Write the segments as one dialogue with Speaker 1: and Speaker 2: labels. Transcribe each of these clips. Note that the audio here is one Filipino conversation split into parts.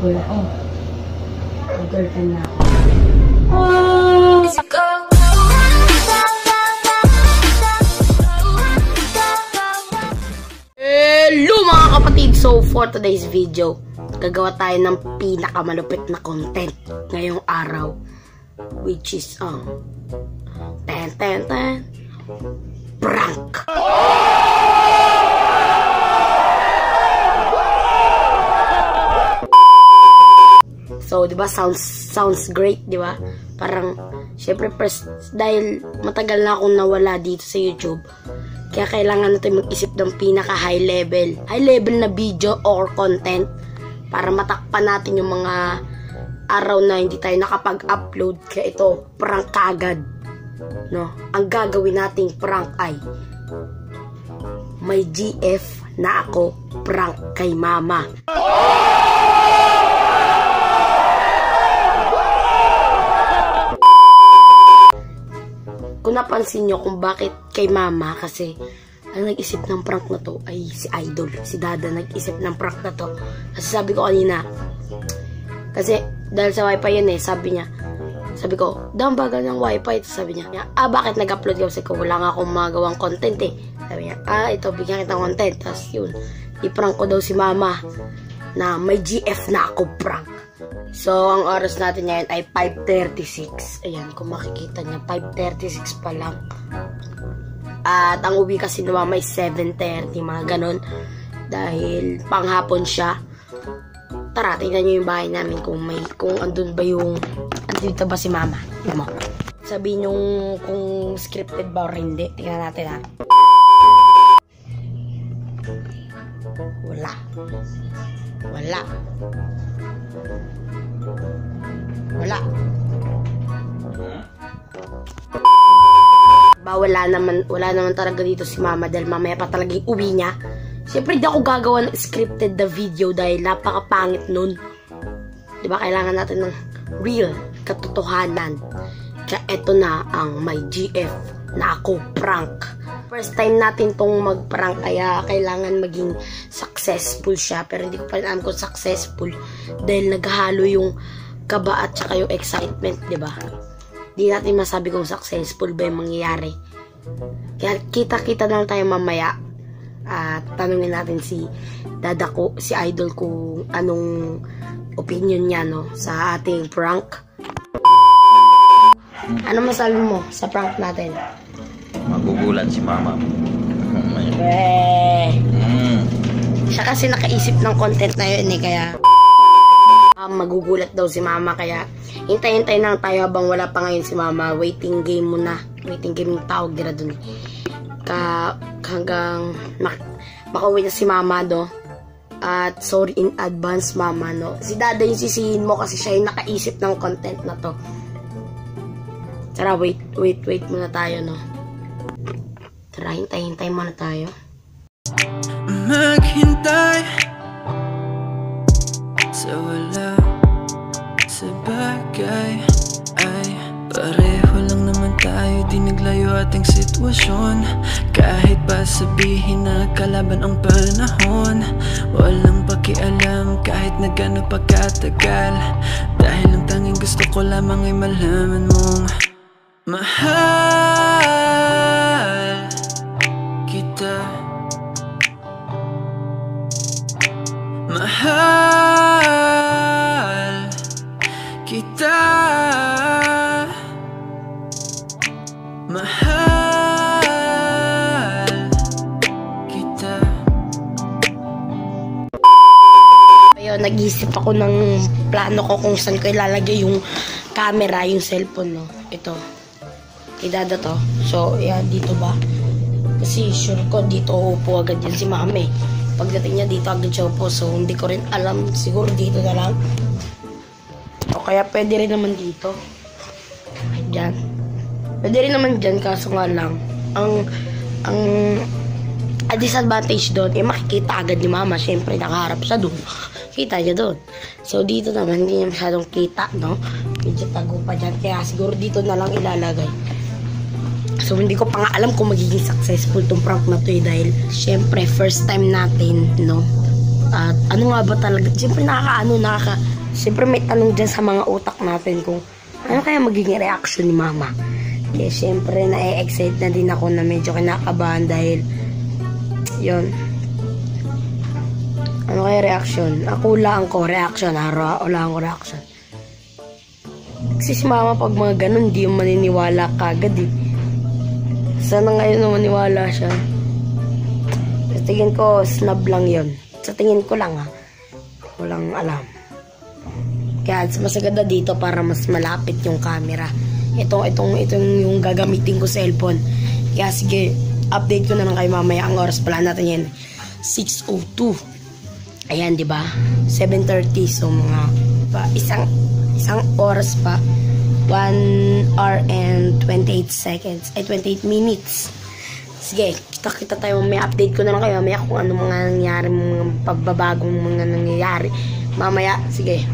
Speaker 1: Wala, oh. Mag-girlfriend na ako. Hello mga kapatid! So for today's video, gagawa tayo ng pinakamalupit na content ngayong araw, which is prank! So, di ba, sounds great, di ba? Parang, syempre, first, dahil matagal na akong nawala dito sa YouTube, kaya kailangan natin mag-isip ng pinaka-high level na video or content para matakpan natin yung mga araw na hindi tayo nakapag-upload. Kaya ito, prank kaagad. No? Ang gagawin nating prank ay may GF na ako prank kay mama. Kung napansin nyo kung bakit kay mama, kasi ang nag-isip ng prank na to ay si Idol, si Dada nag-isip ng prank na to. Kasi sabi ko kanina, kasi dahil sa wifi yun sabi ko, dam bagal ng wifi. Sabi niya, bakit nag-upload ka? Kasi ko, wala nga akong magawang content eh. Sabi niya, ito, bigyan kita ng content. Tapos yun, i-prank ko daw si mama na may GF na ako prank. So, ang oras natin ngayon ay 5:36. Ayan, kung makikita niya, 5:36 pa lang. At ang uwi kasi na mama ay 7:30, mga ganon. Dahil panghapon siya. Tara, tingnan niyo yung bahay namin kung andun ba yung, andito ba si mama. Tingnan mo. Sabihin niyo kung scripted ba o hindi. Tingnan natin ha. Wala. Wala naman talaga dito si mama dahil mamaya pa talaga yung uwi niya. Siyempre di ako gagawa ng scripted na video dahil napakapangit nun. Diba kailangan natin ng real katotohanan. Kaya eto na ang may GF na ako prank. First time natin tong mag-prank kaya kailangan maging successful siya. Pero hindi ko pa rin alam kung successful dahil naghahalo yung kaba at saka yung excitement, diba? Di natin masabi kung successful ba yung mangyayari. Kaya kita-kita na lang tayo mamaya. At tanungin natin si Dada ko, si Idol kung anong opinion niya sa ating prank. Ano masabi mo sa prank natin?
Speaker 2: Magugulat si mama.
Speaker 1: Siya kasi nakaisip ng content na yun kaya magugulat daw si mama, kaya hintay-hintay lang tayo habang wala pa ngayon si mama. Waiting game muna. Waiting game yung tawag nila dun. Hanggang makauwi na si mama At sorry in advance mama Si Dada yung sisihin mo kasi siya yung nakaisip ng content na to. Tara, wait muna tayo Tara, hintay muna tayo.
Speaker 3: Maghintay sa wala, sa bagay ay pareho lang naman tayo, di naglayo ating sitwasyon. Kahit pa sabihin na kalaban ang panahon, walang pakialam kahit na gano'n pa katagal. Dahil ang tanging gusto ko lamang ay malaman mong mahal kita. Mahal kita. Mahal kita.
Speaker 1: Ayun, nag-isip ako ng plano ko kung saan ko ilalagay yung camera, yung cellphone Ito. Kay Dada to. So, yan, dito ba? Kasi sure ko dito upo agad yan si mami. Pagdating niya dito agad siya upo. So, hindi ko rin alam. Siguro dito na lang. O kaya pwede rin naman dito. Diyan. Pwede rin naman dyan. Kaso nga lang, ang disadvantage doon, makikita agad ni mama. Siyempre, nakaharap siya doon. Kita niya doon. So, dito naman, hindi niya masyadong kita, Medyo tago pa dyan. Kaya siguro dito na lang ilalagay. So, hindi ko pa nga alam kung magiging successful tong prank na to dahil, syempre, first time natin, At ano nga ba talaga? Siyempre, nakaka siyempre may tanong dyan sa mga utak natin kung ano kaya magiging reaction ni mama. Kaya siyempre na-excite na din ako na medyo kinakabahan dahil yun. Ano kaya reaction? Ako lang ko reaction. Wala ko reaction. Kasi si mama pag mga ganun, di yung maniniwala kagad eh. Sana ngayon na maniwala siya. Sa tingin ko, snub lang yun. Sa tingin ko lang ha. Walang alam. Kaya mas maganda dito para mas malapit yung camera. Itong yung gagamitin ko cellphone. Kaya sige, update ko na lang kayo mamaya. Ang oras pala natin yan 6:02. Ayan, di ba? 7:30. So mga isang oras pa. 1 hour and 28 seconds. 28 minutes. Sige, kita tayo. May update ko na lang kayo mamaya kung ano mga nangyari, mga pagbabagong mga nangyayari. Mamaya, sige.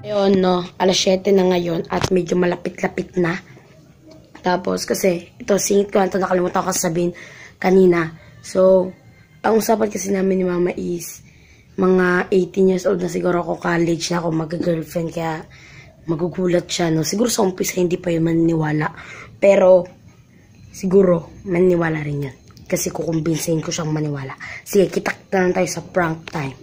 Speaker 1: Ayun, no. Alas 7 na ngayon at medyo malapit-lapit na. Tapos, kasi, ito, singit ko lang ito. Nakalimutan ko sabihin kanina. So, ang usapan kasi namin ni mama is mga 18 years old na siguro ako, college na ako, mag-girlfriend. Kaya, magugulat siya, no. Siguro sa umpisa, hindi pa yun maniniwala. Pero, siguro, maniniwala rin yun. Kasi kukumbinsin ko siyang maniwala. Sige, kita lang tayo sa prank time.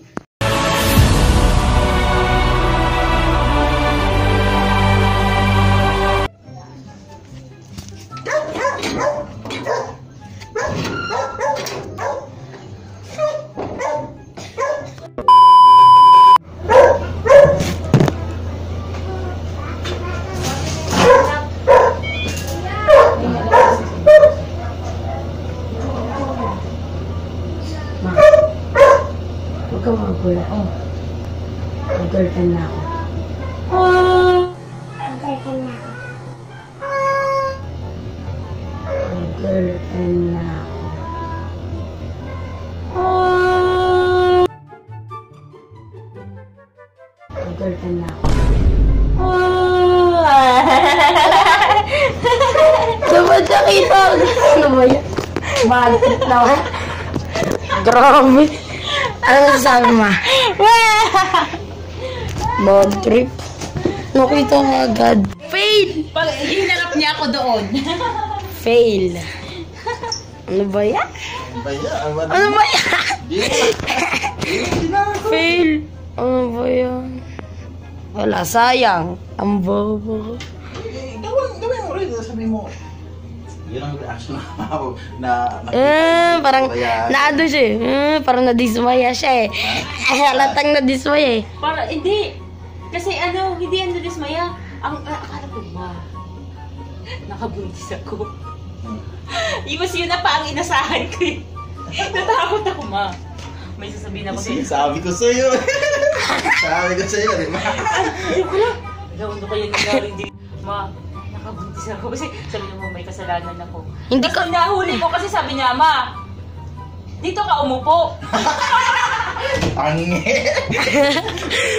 Speaker 1: Huwag ka mag-girl. Mag-girlfriend na ako. Mag-girlfriend na ako. Mag-girlfriend na ako. Mag-girlfriend na ako. Dapat nakita. Ano ba yan? Mag-trip naman. Grabe. Ano masasabi mo? Bad trip. Nakita ko agad. Fail!
Speaker 4: Hinarap niya ako doon.
Speaker 1: Fail. Ano ba yan? Ano ba yan? Fail. Ano ba yan? Wala, sayang. Ang bobo.
Speaker 2: Gawin mo rin. Sabi mo. Yun ang reaction na
Speaker 1: parang naado siya parang nadismaya siya eh. Halatang nadismaya eh.
Speaker 4: Para, hindi. Kasi hindi dismaya. Akala ko ba? Nakabuntis ako. Iwas yun na pa ang inasahan ko eh. Natakot ako, ma. May sasabihin ako sa'yo.
Speaker 2: Sabi ko sa'yo. Sabi ko sa'yo, di ba?
Speaker 4: Hindi ko lang. Ano kaya nangyari din? Ma, nakabuntis ako. Kasi sabi niya mo, may kasalanan ako.
Speaker 1: Hindi ko.
Speaker 4: Nahuli ko kasi sabi niya, ma, dito ka umupo.
Speaker 2: Tangi.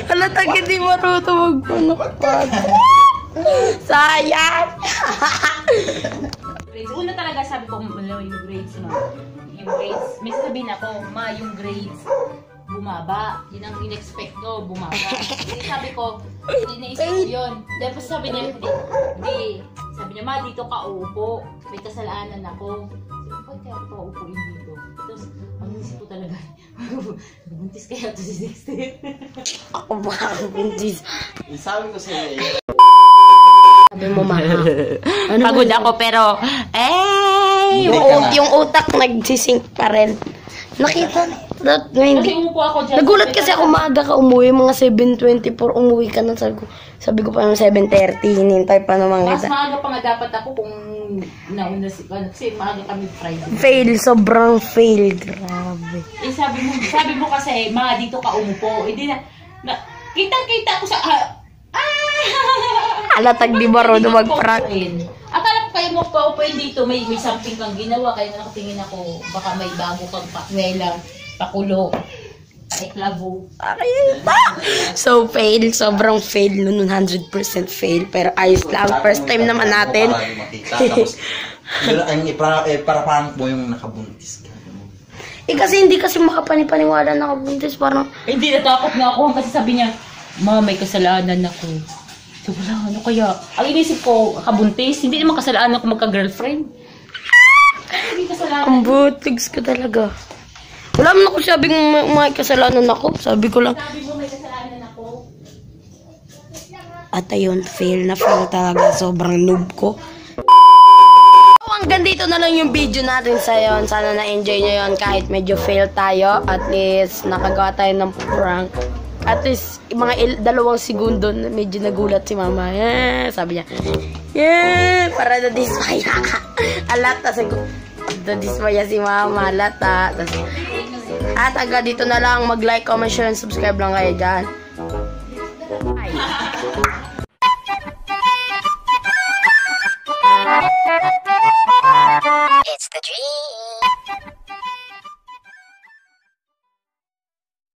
Speaker 1: Halatang hindi marunong magpanakpag. Sayang.
Speaker 4: Grades. Una talaga sabi ko, yung grades, ma. Yung grades. May sasabihin ako, ma, yung grades bumaba. Yun ang in-expect ko, bumaba. Kasi sabi ko, naisip ko yun. Tapos sabi niya, hindi. Sabi niya, ma, dito ka uupo. May kasalanan ako. Sabi ko, kaya ako uupuin dito. Tapos, ang isip ko talaga, buntis kaya ito si Dexter.
Speaker 1: Ako ba ang buntis?
Speaker 2: Sabi ko sa'yo,
Speaker 1: Sabi mo, ma. Ano
Speaker 4: pagod ako, pero,
Speaker 1: yung utak nagsisink pa rin. Nakita,
Speaker 4: kasi umupo ako dyan.
Speaker 1: nagulat kasi ako maaga ka umuwi, mga 7:24 umuwi ka na. Sabi ko pa ng 7:30, hinintay pa naman
Speaker 4: Mas
Speaker 1: kita.
Speaker 4: maaga pa nga dapat ako kung nauna kasi maaga kami Friday.
Speaker 1: Fail, sobrang fail. Grabe.
Speaker 4: Eh sabi mo kasi, ma, dito ka umupo. Hindi na kitang-kita ko sa
Speaker 1: Alatag di ba ro mag-prank?
Speaker 4: Akala ko kayo mo pa-upuin dito, may something kang ginawa, kaya nakatingin ako, baka may bago kang pakwela, pakulo, paiklabo.
Speaker 1: So fail, sobrang fail nun, 100% fail, pero ayos lang, first time naman natin.
Speaker 2: Tapos, yun ang para prank mo yung nakabuntis ka.
Speaker 1: Eh kasi hindi kasi makapanipaniwala na kabuntis. Parang,
Speaker 4: Hindi, natakot nga ako kasi sabi niya, Ma, may kasalanan ako. So, wala, ano kaya? Ang inisip ko, kabuntis, hindi naman kasalanan ako magka-girlfriend. Hindi kasalanan.
Speaker 1: ang butigs ka talaga. Wala mo na ako sabing may kasalanan ako. Sabi ko lang.
Speaker 4: Sabi mo, may kasalanan ako.
Speaker 1: At ayun, fail na fail talaga. Sobrang noob ko. Hanggang dito na lang yung video natin sa yon. Sana na-enjoy nyo yun kahit medyo fail tayo. At least nakagawa tayo ng prank. At least mga 2 segundo medyo nagulat si mama. Sabi niya, para na-dismaya. Alata siguro. Na-dismaya si mama. Alata. At hanggang dito na lang. Mag-like, comment, share, and subscribe lang kayo dyan. Bye.
Speaker 5: It's the dream.